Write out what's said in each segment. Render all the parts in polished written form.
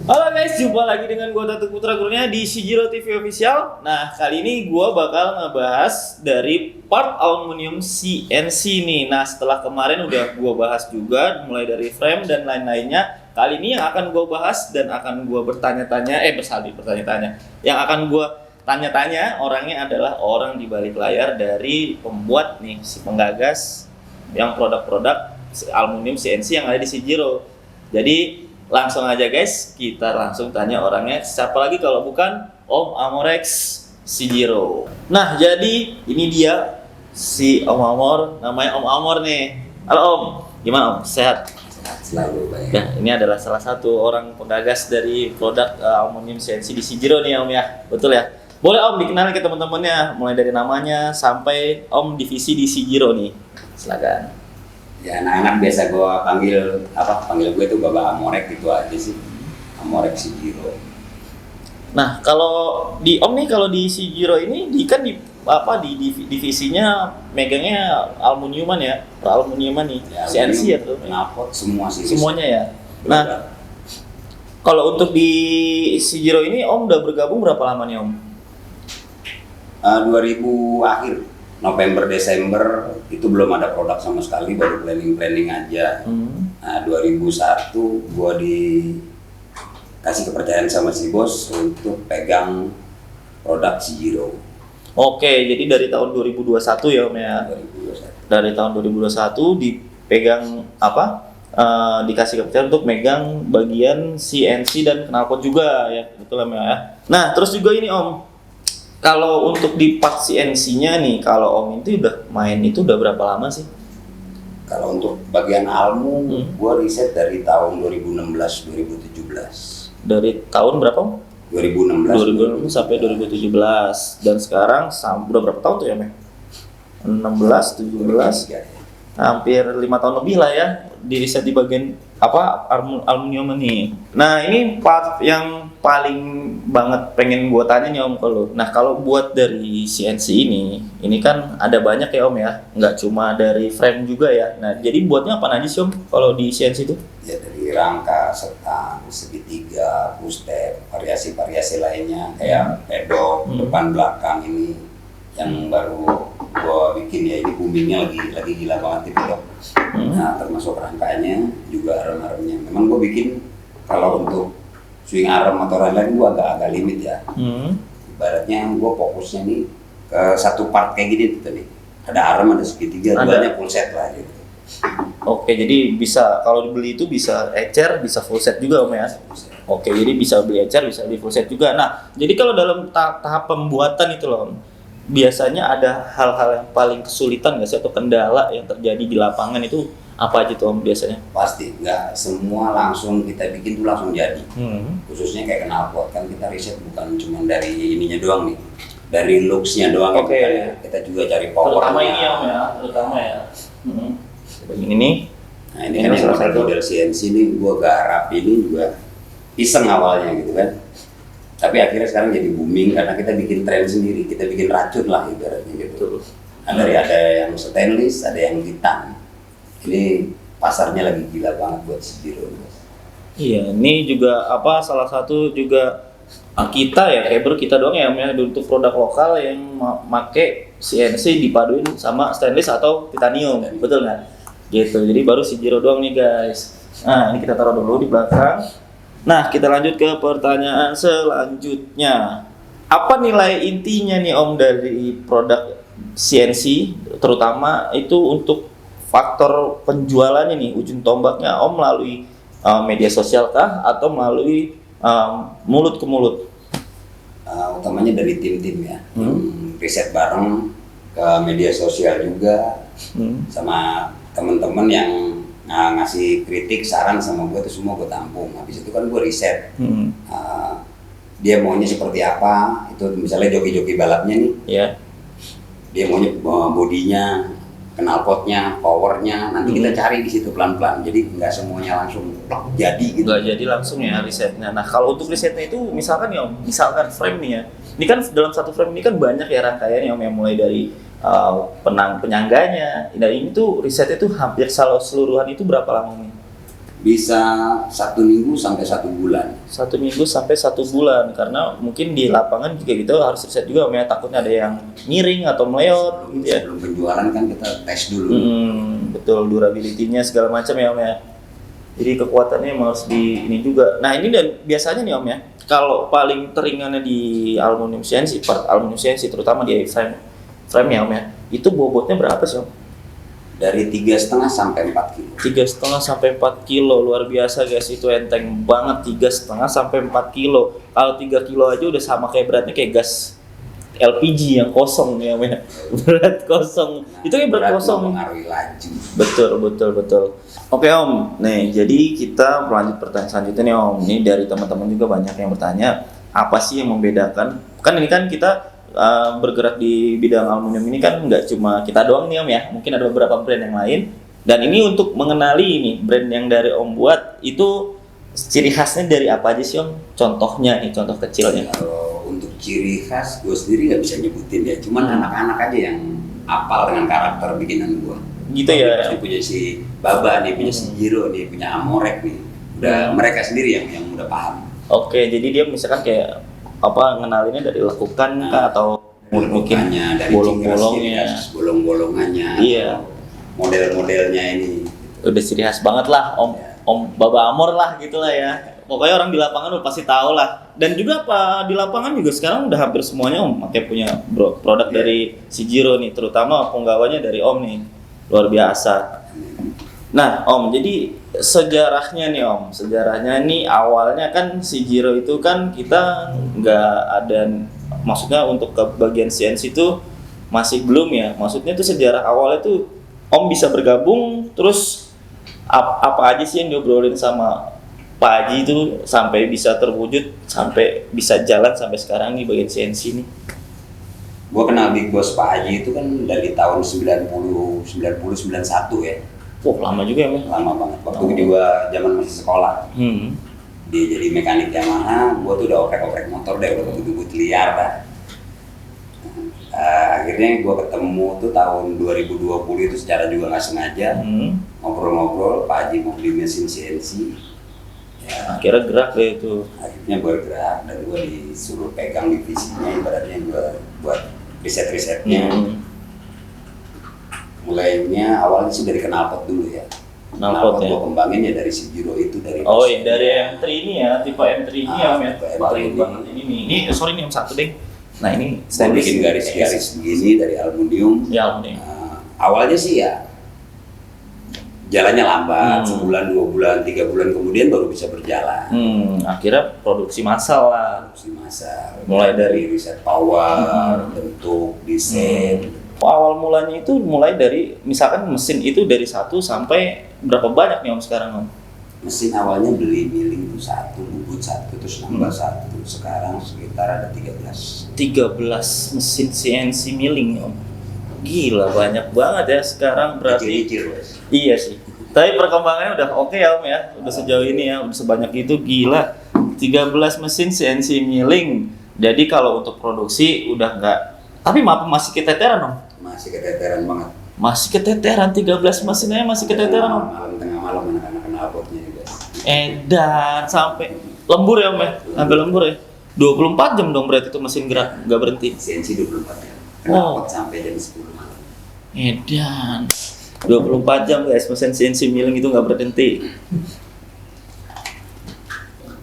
Halo guys, jumpa lagi dengan gua Tatu Putra Kurnia di Shijiro TV Official. Nah, kali ini gua bakal ngebahas dari part aluminium CNC nih. Nah, setelah kemarin udah gua bahas juga mulai dari frame dan lain-lainnya. Kali ini yang akan gua bahas dan akan gua bertanya-tanya, bertanya-tanya. Yang akan gua tanya-tanya orangnya adalah orang di balik layar dari pembuat nih, si penggagas yang produk-produk aluminium CNC yang ada di Shijiro. Jadi langsung aja guys, kita langsung tanya orangnya. Siapa lagi kalau bukan Om Amorex Shijiro. Nah, jadi ini dia si Om Amor, namanya Om Amor nih. Halo Om, gimana Om? Sehat? Sehat selalu, baik. Nah, ini adalah salah satu orang penggagas dari produk aluminium CNC di Shijiro nih Om ya. Betul ya? Boleh Om dikenalin ke teman-temannya, mulai dari namanya sampai Om divisi di Shijiro nih. Silakan. Ya, anak-anak biasa panggil gue itu Bapak Amorek, gitu aja sih. Amorek Shijiro. Nah, kalau di Om nih, kalau di Shijiro ini di divisinya megangnya aluminiuman ya, aluminiuman nih, Ya, CNC ya tuh. knalpot semua sih. Semuanya ya. Nah, kalau untuk di Shijiro ini Om udah bergabung berapa lama nih Om? 2000 akhir November Desember itu belum ada produk sama sekali, baru planning aja. Nah, 2001 gua dikasih kepercayaan sama si bos untuk pegang produk Shijiro. Oke, jadi dari tahun 2021 ya Om ya. 2021. Dari tahun 2021 dipegang dikasih kepercayaan untuk megang bagian CNC dan knalpot juga ya, betul Om ya. Nah, terus juga ini Om, kalau untuk di part CNC-nya nih, kalau Om itu udah main itu udah berapa lama sih? Kalau untuk bagian almu, gua riset dari tahun 2016-2017. Dari tahun berapa Om? 2016 sampai 2017. Dan sekarang udah berapa tahun tuh ya Meh? 16, 17, hampir 5 tahun lebih lah ya di riset di bagian aluminium ini. Nah, ini part yang paling banget pengen gua tanya nih Om kalau. Nah, kalau buat dari CNC ini kan ada banyak ya Om ya, nggak cuma dari frame juga ya. Nah, jadi buatnya apa aja sih Om kalau di CNC itu? Ya, dari rangka, setang, segitiga, push-step, variasi-variasi lainnya kayak pedok, depan belakang ini yang baru gua bikin ya, ini boomingnya lagi gila banget di pedok. Nah, termasuk rangkanya juga arem-aremnya. Memang gua bikin kalau untuk swing arm atau lain-lain gua agak limit ya. Ibaratnya gua fokusnya nih ke satu part kayak gini tuh nih. Ada arm, ada segitiga, duanya full set lah gitu. Oke, jadi bisa kalau dibeli itu bisa ecer, bisa full set juga Om ya. Oke, jadi bisa beli ecer, bisa beli full set juga. Nah, jadi kalau dalam tahap pembuatan itu loh Om, biasanya ada hal-hal yang paling kesulitan nggak sih atau kendala yang terjadi di lapangan itu apa aja tuh Om biasanya? Pasti, nggak semua langsung kita bikin tuh langsung jadi. Khususnya kayak knalpot kan kita riset bukan cuma dari ininya doang nih, dari looks-nya doang. Oke. Kita juga cari power. Terutama ini ya Om ya, terutama ya. Ini. Nah, ini kan yang model CNC nih, gua garap ini juga iseng awalnya gitu kan. Tapi akhirnya sekarang jadi booming karena kita bikin tren sendiri, kita bikin racun lah ibaratnya gitu. Ada yang stainless, ada yang hitam. Ini pasarnya lagi gila banget buat Shijiro. Iya, ini juga salah satu juga kita ya, Heber kita doang ya untuk produk lokal yang make CNC dipaduin sama stainless atau titanium, betul nggak? Gitu, jadi baru Shijiro doang nih guys. Nah, ini kita taruh dulu di belakang. Nah, kita lanjut ke pertanyaan selanjutnya. Apa nilai intinya nih Om dari produk CNC, terutama itu untuk faktor penjualannya nih, ujung tombaknya Om melalui media sosial kah atau melalui mulut ke mulut? Utamanya dari tim-tim ya, riset bareng ke media sosial juga, sama teman-teman yang ngasih kritik, saran sama gue itu semua gue tampung. Habis itu kan gue riset, dia maunya seperti apa, itu misalnya joki-joki balapnya nih, dia maunya bodinya, knalpotnya, powernya, nanti kita cari di situ pelan-pelan. Jadi nggak semuanya langsung jadi gitu. Nggak jadi langsung ya risetnya. Nah, kalau untuk risetnya itu misalkan ya Om, misalkan frame nih ya, ini kan dalam satu frame ini kan banyak ya rangkaiannya Om, yang mulai dari penyangganya. Dan ini tuh risetnya tuh hampir seluruhan itu berapa lama nih? Bisa 1 minggu sampai 1 bulan. 1 minggu sampai 1 bulan, karena mungkin di lapangan juga gitu harus riset juga Om ya, takutnya ada yang miring atau meleot gitu ya. Sebelum penjualan kan kita tes dulu. Betul, durability-nya segala macam ya Om ya. Jadi kekuatannya emang harus di ini juga. Nah ini dan biasanya nih Om ya, kalau paling teringannya di aluminium CNC, part aluminium CNC terutama di frame ya Om ya, itu bobotnya berapa sih Om? Dari 3,5 sampai 4 kilo. 3,5 sampai 4 kilo, luar biasa guys, itu enteng banget. 3,5 sampai 4 kilo. Kalau 3 kilo aja udah sama kayak beratnya kayak gas LPG yang kosong nih Om ya. Berat kosong. Itu kayak berat kosong. Mempengaruhi laju. Betul. Oke Om, nih jadi kita lanjut pertanyaan selanjutnya nih Om. Ini dari teman-teman juga banyak yang bertanya, apa sih yang membedakan? Kan ini kan kita bergerak di bidang aluminium ini kan nggak cuma kita doang nih Om ya, mungkin ada beberapa brand yang lain. Dan ini untuk mengenali ini brand yang dari Om buat itu ciri khasnya dari apa aja sih Om? Contohnya nih, contoh kecilnya. Kalau untuk ciri khas, gue sendiri nggak bisa nyebutin ya. Cuman anak-anak aja yang apal dengan karakter bikinan gue. Gitu ya. Pasti punya si Baba nih, punya si Jiro nih, punya Amorek nih. Udah mereka sendiri yang udah paham. Oke, jadi dia misalkan kayak apa ngenalinnya dari lekukan kah atau mungkin dari bolong-bolongnya, bolong-bolongannya, iya, model-modelnya ini. Udah ciri khas banget lah Om Baba Amor lah gitulah ya. Pokoknya orang di lapangan udah pasti tahu lah. Dan juga apa di lapangan juga sekarang udah hampir semuanya Om pakai punya produk dari si Jiro nih, terutama penggawanya dari Om nih. Luar biasa. Nah Om, jadi sejarahnya nih Om, sejarahnya nih awalnya kan si Jiro itu kan kita nggak ada, maksudnya untuk ke bagian CNC itu masih belum ya. Maksudnya itu sejarah awalnya tuh Om bisa bergabung, terus apa aja sih yang diobrolin sama Pak Haji itu sampai bisa terwujud, sampai bisa jalan sampai sekarang nih bagian CNC nih. Gua kenal Big Boss Pak Haji itu kan dari tahun 91 ya. Wah lama juga ya Om. Lama banget. Waktu juga zaman masih sekolah. Dia jadi mekanik Yamaha, gua tuh udah oprek-oprek motor deh, udah begitu liar dah. Akhirnya gua ketemu tuh tahun 2020 itu secara juga nggak sengaja. Ngobrol-ngobrol, Pak Haji mau beli mesin CNC. Ya, akhirnya gerak deh itu. Akhirnya bergerak dan gua disuruh pegang divisinya, ibaratnya gua buat riset-risetnya. Mulainya awalnya sih dari knalpot dulu ya. Knalpot ya. Gua kembangin ya dari si Jiro itu dari. Oh iya dari M3 ini ya, tipe M3 ini ya Om ya. M3 Banget ini nih. Ini sorry nih M1 deh. Nah ini Saya bikin garis-garis begini dari aluminium. Ya aluminium. Awalnya sih ya jalannya lambat, sebulan, 2 bulan, 3 bulan kemudian baru bisa berjalan. Akhirnya produksi massal lah. Produksi massal. Mulai dari riset power, bentuk, desain. Awal mulanya itu mulai dari misalkan mesin itu dari 1 sampai berapa banyak nih Om sekarang Om? Mesin awalnya beli milling tuh 1, bubut 1, terus nambah 1. Sekarang sekitar ada 13. 13 mesin CNC milling Om. Gila banyak banget ya sekarang berarti. Kecil-kecil. Iya sih. Tapi perkembangannya udah oke ya Om ya. Udah sejauh ini ya, udah sebanyak itu gila. 13 mesin CNC milling. Jadi kalau untuk produksi udah enggak. Tapi masih keteteran Om? Masih keteteran banget. Masih keteteran 13 mesinnya masih keteteran Om. Tengah malam anak-anak knalpotnya juga. Dan sampai lembur ya Om ya. Sampai lembur ya. 24 jam dong berarti itu mesin gerak enggak berhenti. CNC 24 jam. Knalpot sampai jam 10 malam. Edan 24 jam guys, mesin CNC milling itu nggak berhenti.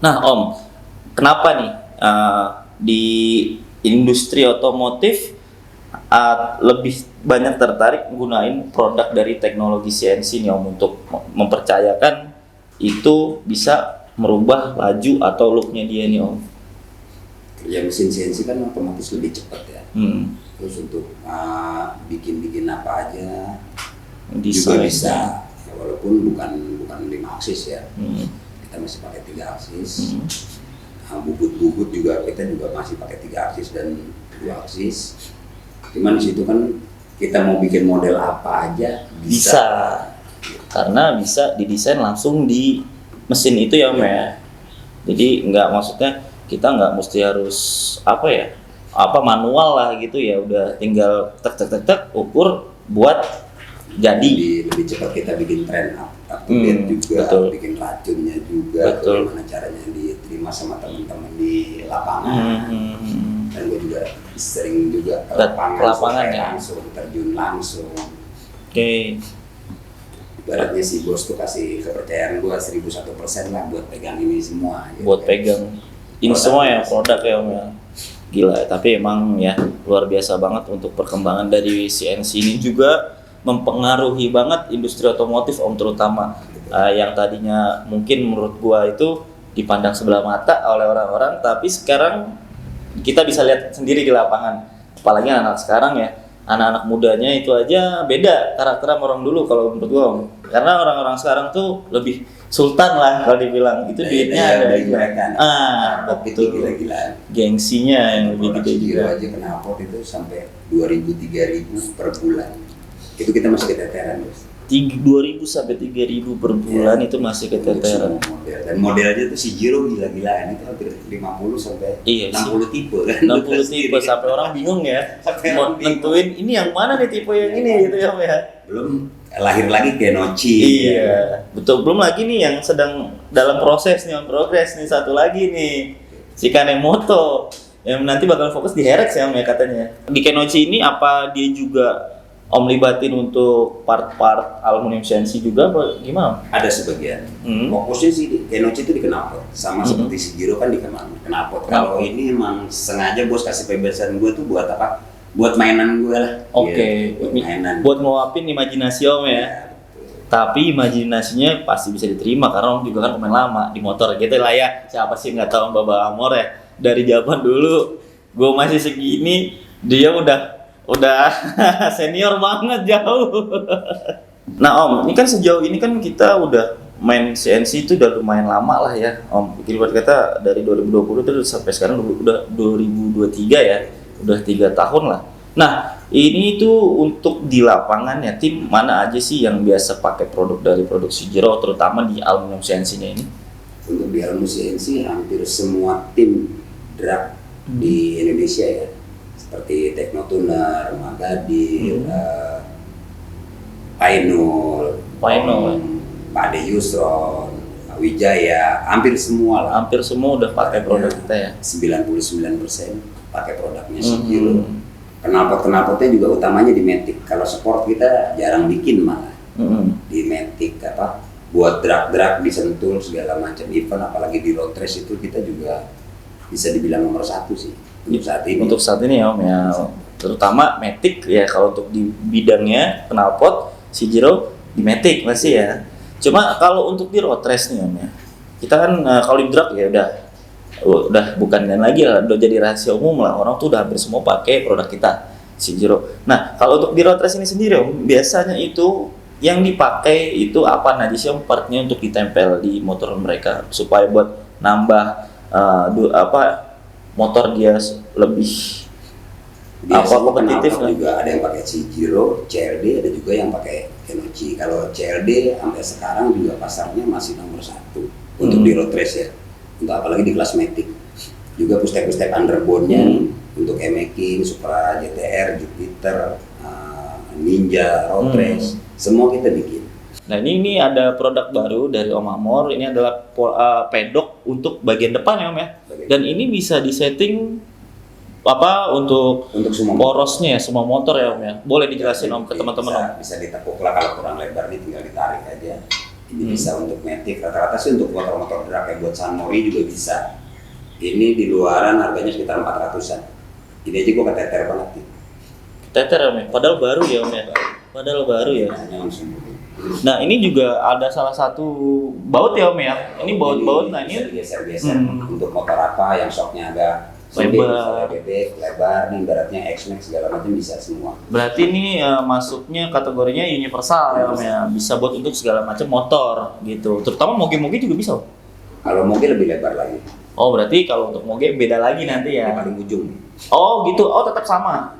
Nah Om, kenapa nih di industri otomotif lebih banyak tertarik gunain produk dari teknologi CNC nih Om untuk mempercayakan itu bisa merubah laju atau looknya dia nih Om? Kerja mesin CNC kan otomatis lebih cepat ya. Terus untuk bikin apa aja desain juga bisa. Ya, walaupun bukan 5 aksis ya. Kita masih pakai 3 aksis. Bubut-bubut juga kita juga masih pakai 3 aksis dan 2 aksis. Cuman di situ kan kita mau bikin model apa aja bisa. Karena bisa didesain langsung di mesin itu ya Om ya. Jadi maksudnya kita nggak mesti harus manual lah gitu ya, udah tinggal tek ukur buat jadi. Lebih cepat kita bikin up to date juga, betul. bikin racunnya juga, Betul. bagaimana caranya diterima sama teman-teman di lapangan. Dan gue juga sering juga ke lapangan, lapangan sampai ya. langsung terjun langsung. Oke. Ibaratnya si bos tuh kasih kepercayaan gue 1001% lah buat pegang ini semua. Gitu. Buat pegang ini semua ya produk ya Om ya. Gila, tapi emang ya luar biasa banget untuk perkembangan dari CNC ini juga mempengaruhi banget industri otomotif Om, terutama yang tadinya mungkin menurut gua itu dipandang sebelah mata oleh orang-orang, tapi sekarang kita bisa lihat sendiri di lapangan, apalagi anak-anak sekarang ya, anak-anak mudanya itu aja beda karakter sama orang dulu kalau menurut gua Om. Karena orang-orang sekarang tuh lebih sultan lah kalau dibilang, itu duitnya ada mereka. betul, Gila-gilaan. gengsinya yang lebih gede Gila juga. aja knalpot itu sampai 2.000-3.000 per bulan. Itu kita masih keteteran, Bos. 2.000 sampai 3.000 per bulan itu masih Untuk keteteran. semua model. Dan modelnya tuh si Giro gila-gilaan, itu hampir 50 sampai Iya sih. 60 tipe kan. 60 tipe sampai orang bingung ya. Sampai Mau orang bingung. nentuin ini yang mana nih tipe yang ini gitu ya Om ya. Belum lahir lagi Kenochi. Iya, betul. Belum lagi nih yang sedang dalam proses nih, progres nih, satu lagi nih, si Kanemoto yang nanti bakal fokus di Herex ya Om ya katanya. Di Kenochi ini apa dia juga Om libatin untuk part-part aluminium CNC juga apa gimana? Ada sebagian. Hmm. Fokusnya sih di Kenochi itu di knalpot. Sama Hmm. seperti si Giro kan di knalpot. Kalau ini emang sengaja bos kasih pembebasan gue tuh buat apa? Buat mainan gue lah. Oke, Iya, buat mainan. buat ngeluapin imajinasi Om ya. Ya, Tapi imajinasinya pasti bisa diterima karena Om juga kan pemain lama di motor gitu lah ya. Siapa sih nggak tahu Mbak Amor ya, dari zaman dulu gue masih segini, dia udah senior banget jauh. Nah Om, ini kan sejauh ini kan kita udah main CNC itu udah lumayan lama lah ya Om. Ibarat kata dari 2020 terus sampai sekarang udah 2023 ya, udah 3 tahun lah. Nah ini tuh untuk di lapangan ya, tim mana aja sih yang biasa pakai produk dari produksi Giro, terutama di aluminium CNC-nya ini? untuk di alumni CNC hampir semua tim drag di Indonesia ya, seperti Teknotuner, Magadi, Painul, Pak Ade Yusron, Wijaya, hampir semua lah. Hampir semua udah pakai produk kita ya. 99% pakai produknya si Giro. Knalpot-knalpotnya juga utamanya di Matic. Kalau sport kita jarang bikin malah. Di Matic apa buat drag-drag di Sentul segala macam event, apalagi di road race itu kita juga bisa dibilang nomor 1 sih untuk saat ini. Untuk saat ini ya Om ya, terutama Matic ya. Kalau untuk di bidangnya knalpot si Giro di Matic masih ya. Cuma kalau untuk di road race nih Om ya, kita kan kalau di drag ya udah bukan dan lagi lah, udah jadi rahasia umum lah, orang tuh udah hampir semua pakai produk kita si Giro. Nah kalau untuk di road race ini sendiri Om, biasanya itu yang dipakai itu apa aja sih Om partnya untuk ditempel di motor mereka supaya buat nambah motor dia lebih Biasanya kompetitif knalpot kan? juga ada yang pakai si Giro, CLD, ada juga yang pakai Kenochi. Kalau CLD sampai sekarang juga pasarnya masih nomor 1 untuk di road race ya. Untuk apalagi di kelas Matic. Juga push-step underbone-nya untuk King, Supra, GTR, Jupiter, Ninja, road race, semua kita bikin. Nah ini ada produk baru dari Om Amor, ini adalah pedok untuk bagian depan ya Om ya. Dan ini bisa disetting untuk semua porosnya ya, semua motor ya Om ya. Boleh dijelasin Om ke teman-teman Om. Bisa ditekuk lah, kalau kurang lebar nih tinggal ditarik aja. Ini bisa untuk Matic, rata-rata sih untuk motor-motor drag kayak buat San Mori juga bisa. Ini di luaran harganya sekitar 400-an. Ini aja gua keteter banget nih. Teter Om ya, padahal baru ya Om ya. Padahal baru ya. Hanya langsung dulu. Nah ini juga ada salah satu baut ya Om ya. Ini baut-baut, nah bisa ini digeser-geser untuk motor apa yang shocknya agak sempit, Lebar. bebek, lebar, nih ibaratnya X-Max segala macam bisa semua. berarti ini masuknya kategorinya universal ya Om ya. Bisa buat untuk segala macam motor gitu. Terutama moge-moge juga bisa Om. Kalau mobil lebih lebar lagi. Oh berarti kalau untuk moge beda lagi nanti Di ya. paling ujung. Oh gitu. Oh tetap sama.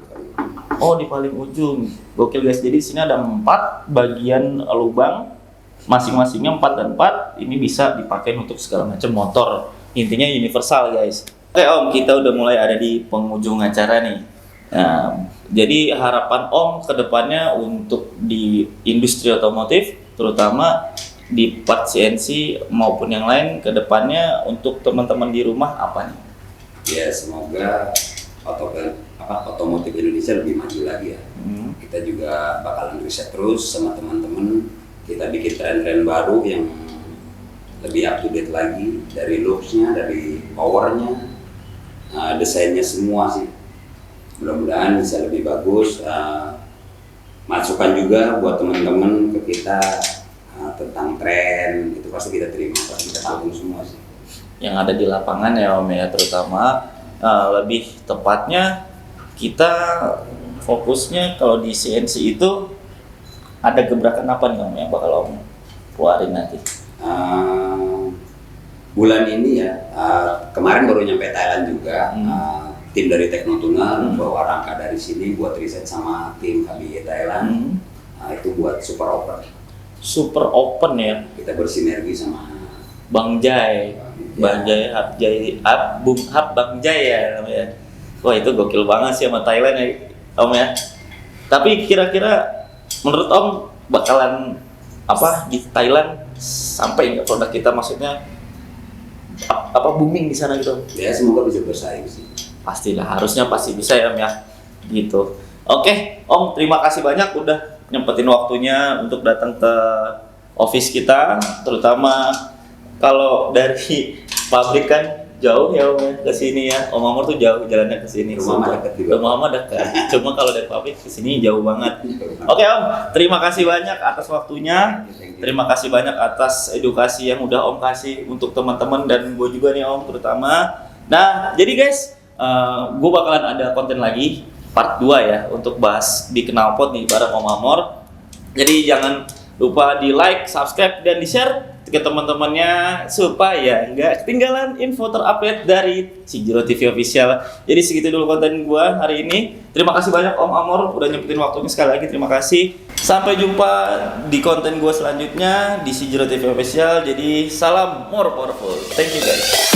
Oh di paling ujung. Gokil guys. Jadi di sini ada 4 bagian lubang, masing-masingnya 4 dan 4. Ini bisa dipakai untuk segala macam motor. Intinya universal guys. Oke Om, kita udah mulai ada di penghujung acara nih. Nah, jadi harapan Om ke depannya untuk di industri otomotif, terutama di part CNC maupun yang lain ke depannya untuk teman-teman di rumah apa nih? Ya semoga otomotif Indonesia lebih maju lagi ya. Kita juga bakalan riset terus sama teman-teman. Kita bikin tren-tren baru yang lebih up to date lagi, dari looks-nya, dari power-nya, desainnya semua sih. Mudah-mudahan bisa lebih bagus. Masukan juga buat teman-teman ke kita tentang tren, itu pasti kita terima, pasti kita dukung semua sih. Yang ada di lapangan ya Om ya, terutama lebih tepatnya kita fokusnya kalau di CNC itu ada gebrakan apa nih Om yang bakal Om keluarin nanti? Bulan ini ya, kemarin baru nyampe Thailand juga. Tim dari Teknotuner bawa rangka dari sini buat riset sama tim KBY Thailand. Itu buat super open ya. Kita bersinergi sama Bang Jai, Bang Jai, Bang Jai ya namanya. Wah itu gokil banget sih sama Thailand ya Om ya. Tapi kira-kira menurut Om bakalan apa di Thailand sampai nggak produk kita, maksudnya apa booming di sana gitu? Ya semoga bisa bersaing sih. Pastilah, harusnya pasti bisa ya Om ya. Gitu. Oke Om, terima kasih banyak udah nyempetin waktunya untuk datang ke office kita, terutama kalau dari pabrik kan jauh ya Om ya ke sini ya. Om Amor tuh jauh jalannya ke sini. Rumah dekat juga. Rumah dekat. Cuma kalau dari pabrik ke sini jauh banget. Oke Om, terima kasih banyak atas waktunya. Terima kasih banyak atas edukasi yang udah Om kasih untuk teman-teman dan gue juga nih Om terutama. Nah, jadi guys, gue bakalan ada konten lagi part 2 ya untuk bahas di Knalpot nih bareng Om Amor. Jadi jangan lupa di like, subscribe, dan di share ke teman-temannya supaya nggak ketinggalan info terupdate dari Shijiro TV Official. Jadi segitu dulu konten gue hari ini. Terima kasih banyak Om Amor udah nyempetin waktunya, sekali lagi terima kasih. Sampai jumpa di konten gue selanjutnya di Shijiro TV Official. Jadi salam more powerful. Thank you guys.